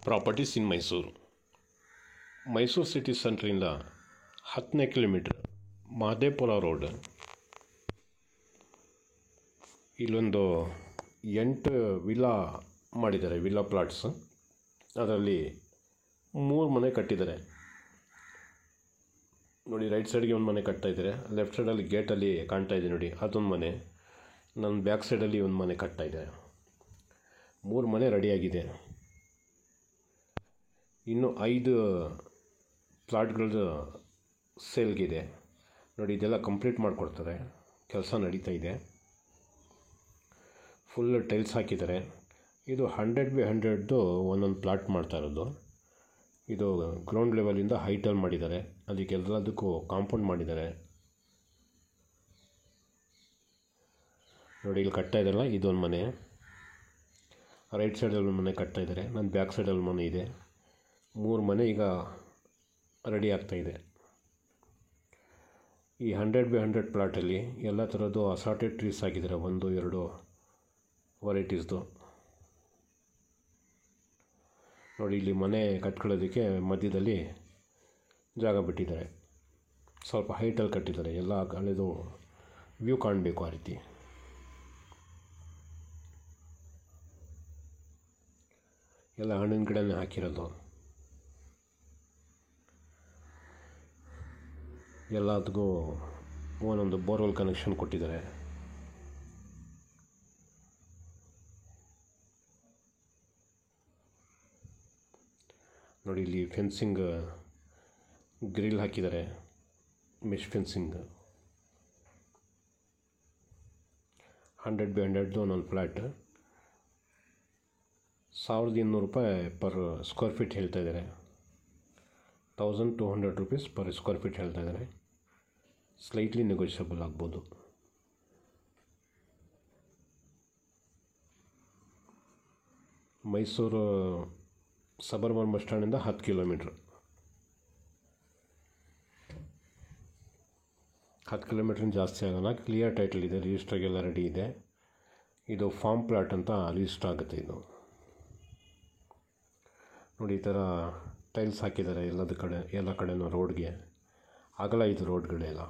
Properties in Mysuru. Mysuru city ಸೆಂಟ್ರಿಂದ 10ನೇ kilometre Mahadevapura road. ಇಲ್ಲೊಂದು 8 ವಿಲ್ಲಾ ಮಾಡಿದ್ದಾರೆ, ವಿಲ್ಲಾ ಪ್ಲಾಟ್ಸ್. ಅದರಲ್ಲಿ 3 ಮನೆ ಕಟ್ಟಿದ್ದಾರೆ ನೋಡಿ. ರೈಟ್ ಸೈಡ್ಗೆ ಒಂದು ಮನೆ ಕಟ್ತಾ ಇದ್ದಾರೆ, ಲೆಫ್ಟ್ ಸೈಡಲ್ಲಿ ಗೇಟಲ್ಲಿ ಕಾಣ್ತಾ ಇದೆ ನೋಡಿ, ಅದೊಂದು ಮನೆ. ನನ್ನ ಬ್ಯಾಕ್ ಸೈಡಲ್ಲಿ ಒಂದು ಮನೆ ಕಟ್ತಾ ಇದೆ. 3 ಮನೆ ರೆಡಿಯಾಗಿದೆ. ಇನ್ನು 5 ಪ್ಲಾಟ್ಗಳದ್ದು ಸೇಲ್ಗಿದೆ ನೋಡಿ. ಇದೆಲ್ಲ ಕಂಪ್ಲೀಟ್ ಮಾಡಿಕೊಡ್ತಾರೆ, ಕೆಲಸ ನಡೀತಾ ಇದೆ. ಫುಲ್ ಟೈಲ್ಸ್ ಹಾಕಿದ್ದಾರೆ. ಇದು 100x100 ಒಂದೊಂದು ಪ್ಲಾಟ್ ಮಾಡ್ತಾ ಇರೋದು. ಇದು ಗ್ರೌಂಡ್ ಲೆವೆಲಿಂದ ಹೈಟಲ್ಲಿ ಮಾಡಿದ್ದಾರೆ, ಅದಕ್ಕೆಲ್ಲದಕ್ಕೂ ಕಾಂಪೌಂಡ್ ಮಾಡಿದ್ದಾರೆ ನೋಡಿ. ಇಲ್ಲಿ ಕಟ್ತಾ ಇದ್ದಾರಲ್ಲ, ಇದೊಂದು ಮನೆ. ರೈಟ್ ಸೈಡಲ್ಲಿ ಒಂದು ಮನೆ ಕಟ್ತಾ ಇದ್ದಾರೆ, ನನ್ನ ಬ್ಯಾಕ್ ಸೈಡಲ್ಲಿ ಮನೆ ಇದೆ. 3 ಮನೆ ಈಗ ರೆಡಿ ಆಗ್ತಾಯಿದೆ. ಈ 100x100 ಪ್ಲಾಟಲ್ಲಿ ಎಲ್ಲ ಥರದ್ದು ಅಸಾರ್ಟೆಡ್ ಟ್ರೀಸ್ ಹಾಕಿದ್ದಾರೆ, 1-2 ವೆರೈಟೀಸ್ದು ನೋಡಿ. ಇಲ್ಲಿ ಮನೆ ಕಟ್ಕೊಳ್ಳೋದಕ್ಕೆ ಮಧ್ಯದಲ್ಲಿ ಜಾಗ ಬಿಟ್ಟಿದ್ದಾರೆ, ಸ್ವಲ್ಪ ಹೈಟಲ್ಲಿ ಕಟ್ಟಿದ್ದಾರೆ. ಎಲ್ಲ ಕಳೆದು ವ್ಯೂ ಕಾಣಬೇಕು ಆ ರೀತಿ. ಎಲ್ಲ ಹಣ್ಣಿನ ಗಿಡನೇ ಹಾಕಿರೋದು. ಎಲ್ಲದಕ್ಕೂ ಒಂದೊಂದು ಬೋರ್ವೆಲ್ ಕನೆಕ್ಷನ್ ಕೊಟ್ಟಿದ್ದಾರೆ. ನೋಡಿ, ಇಲ್ಲಿ ಫೆನ್ಸಿಂಗ್ ಗ್ರಿಲ್ ಹಾಕಿದ್ದಾರೆ, ಮೆಶ್ ಫೆನ್ಸಿಂಗ್. 100x100 ಒಂದೊಂದು ಫ್ಲ್ಯಾಟ್. 1200 ರೂಪಾಯಿ ಪರ್ ಸ್ಕ್ವೇರ್ ಫೀಟ್ ಹೇಳ್ತಾ ಇದ್ದಾರೆ. 1200 ರೂಪೀಸ್ ಪರ್ ಸ್ಕ್ವೇರ್ ಫೀಟ್ ಹೇಳ್ತಾ ಇದ್ದಾರೆ. ಸ್ಲೈಟ್ಲಿ ನೆಗೋಷಿಯಬಲ್ ಆಗ್ಬೋದು. ಮೈಸೂರು ಸಬರ್ಬನ್ ಬಸ್ ಸ್ಟ್ಯಾಂಡಿಂದ 10 ಕಿಲೋಮೀಟ್ರ್. 10 ಕಿಲೋಮೀಟ್ರಿಂದ ಜಾಸ್ತಿ ಆಗೋಲ್ಲ. ಕ್ಲಿಯರ್ ಟೈಟಲ್ ಇದೆ, ರಿಜಿಸ್ಟ್ರಾಗೆಲ್ಲ ರೆಡಿ ಇದೆ. ಇದು ಫಾರ್ಮ್ ಪ್ಲಾಟ್ ಅಂತ ರಿಜಿಸ್ಟರ್ ಆಗುತ್ತೆ. ಇದು ನೋಡಿ, ಈ ಥರ ಟೈಲ್ಸ್ ಹಾಕಿದ್ದಾರೆ ಎಲ್ಲ ಕಡೆನೂ ರೋಡ್ಗೆ. ಅಗಲ ಇದು ರೋಡ್ಗಳೆಲ್ಲ.